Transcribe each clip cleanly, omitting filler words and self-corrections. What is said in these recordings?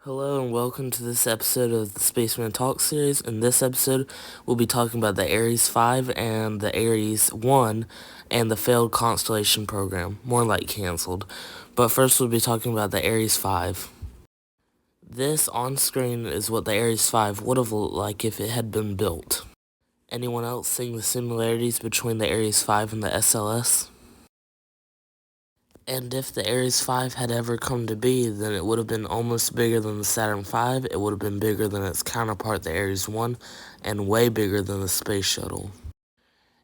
Hello and welcome to this episode of the Spaceman Talk series. In this episode, we'll be talking about the Ares 5 and the Ares 1 and the failed constellation program, more like canceled. But first we'll be talking about the Ares 5. This on screen is what the Ares 5 would have looked like if it had been built. Anyone else seeing the similarities between the Ares 5 and the SLS? And if the Ares 5 had ever come to be, then it would have been almost bigger than the Saturn V, it would have been bigger than its counterpart, the Ares 1, and way bigger than the Space Shuttle.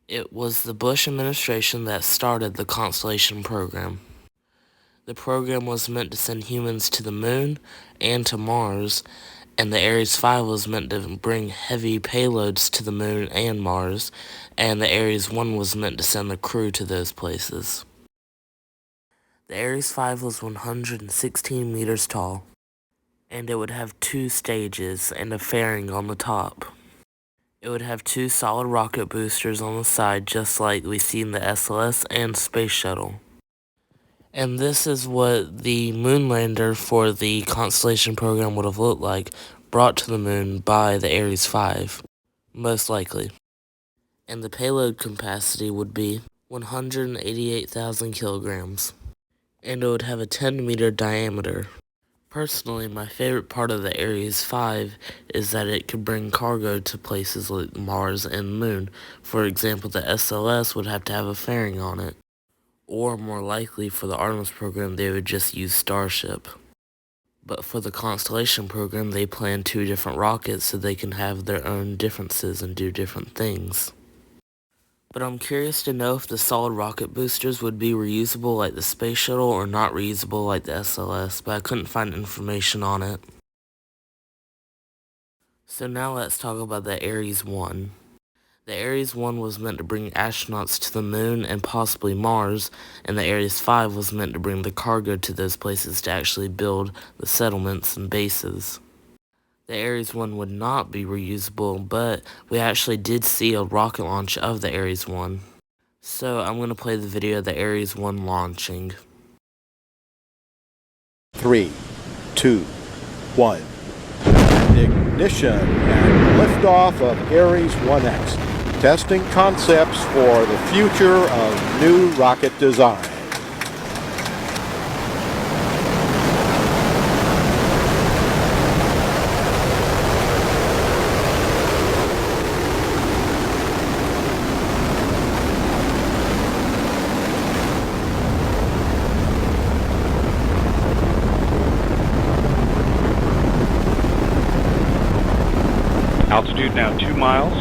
It was the Bush administration that started the Constellation program. The program was meant to send humans to the Moon and to Mars, and the Ares 5 was meant to bring heavy payloads to the Moon and Mars, and the Ares 1 was meant to send the crew to those places. The Ares 5 was 116 meters tall, and it would have 2 stages and a fairing on the top. It would have 2 solid rocket boosters on the side, just like we see in the SLS and Space Shuttle. And this is what the moonlander for the Constellation program would have looked like, brought to the moon by the Ares 5, most likely. And the payload capacity would be 188,000 kilograms. And it would have a 10-meter diameter. Personally, my favorite part of the Ares 5 is that it could bring cargo to places like Mars and the Moon. For example, the SLS would have to have a fairing on it. Or more likely, for the Artemis program, they would just use Starship. But for the Constellation program, they plan 2 different rockets so they can have their own differences and do different things. But I'm curious to know if the solid rocket boosters would be reusable like the Space Shuttle or not reusable like the SLS, but I couldn't find information on it. So now let's talk about the Ares 1. The Ares 1 was meant to bring astronauts to the Moon and possibly Mars, and the Ares 5 was meant to bring the cargo to those places to actually build the settlements and bases. The Ares 1 would not be reusable, but we actually did see a rocket launch of the Ares 1. So I'm going to play the video of the Ares 1 launching. 3, 2, 1. Ignition and liftoff of Ares 1X. Testing concepts for the future of new rocket design. Altitude now 2 miles.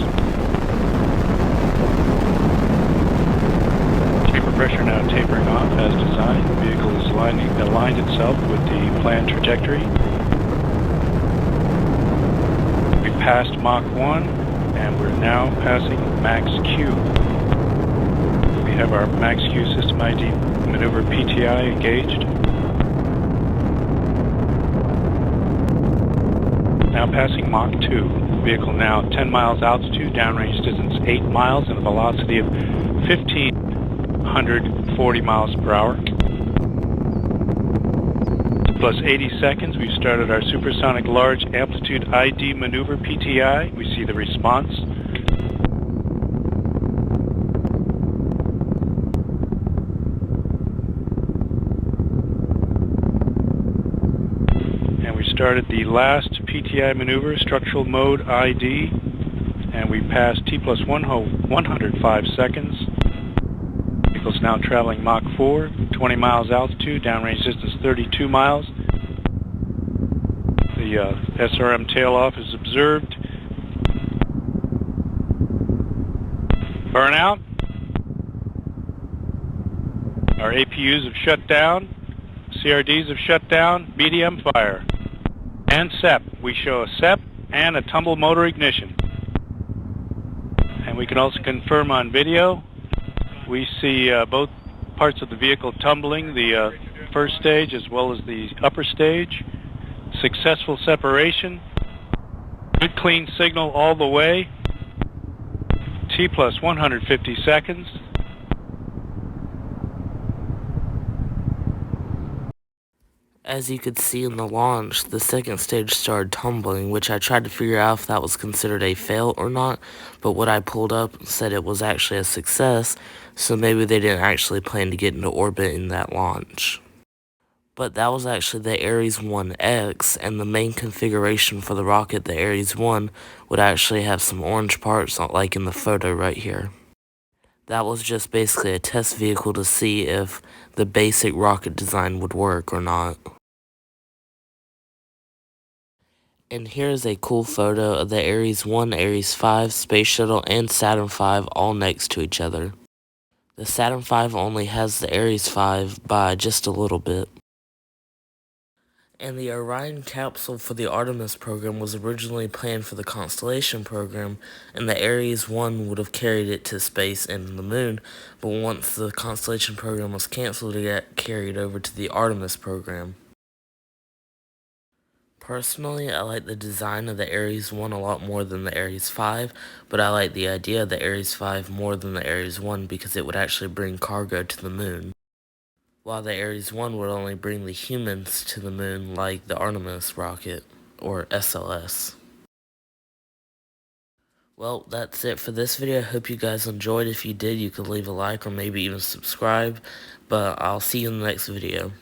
Chamber pressure now tapering off as designed. The vehicle is aligned itself with the planned trajectory. We passed Mach 1 and we're now passing Max Q. We have our Max Q system ID maneuver PTI engaged. Now passing Mach 2. Vehicle now 10 miles altitude, downrange distance 8 miles, and a velocity of 1,540 miles per hour. Plus 80 seconds, we've started our supersonic large amplitude ID maneuver PTI. We see the response. And we started the last PTI maneuver, structural mode ID, and we passed T plus 105 seconds. Vehicle's now traveling Mach 4, 20 miles altitude, downrange distance 32 miles. The SRM tail-off is observed. Burnout. Our APUs have shut down. CRDs have shut down. BDM fire. And SEP. We show a SEP and a tumble motor ignition. And we can also confirm on video. We see both parts of the vehicle tumbling, the first stage as well as the upper stage. Successful separation. Good clean signal all the way. T plus 150 seconds. As you could see in the launch, the second stage started tumbling, which I tried to figure out if that was considered a fail or not, but what I pulled up said it was actually a success, so maybe they didn't actually plan to get into orbit in that launch. But that was actually the Ares 1X, and the main configuration for the rocket, the Ares 1, would actually have some orange parts like in the photo right here. That was just basically a test vehicle to see if the basic rocket design would work or not. And here's a cool photo of the Ares 1, Ares 5, Space Shuttle, and Saturn V all next to each other. The Saturn V only has the Ares 5 by just a little bit. And the Orion capsule for the Artemis program was originally planned for the Constellation program, and the Ares 1 would have carried it to space and the moon, but once the Constellation program was canceled, it got carried over to the Artemis program. Personally, I like the design of the Ares 1 a lot more than the Ares 5, but I like the idea of the Ares 5 more than the Ares 1 because it would actually bring cargo to the moon, while the Ares 1 would only bring the humans to the moon like the Artemis rocket, or SLS. Well, that's it for this video. I hope you guys enjoyed. If you did, you could leave a like or maybe even subscribe, but I'll see you in the next video.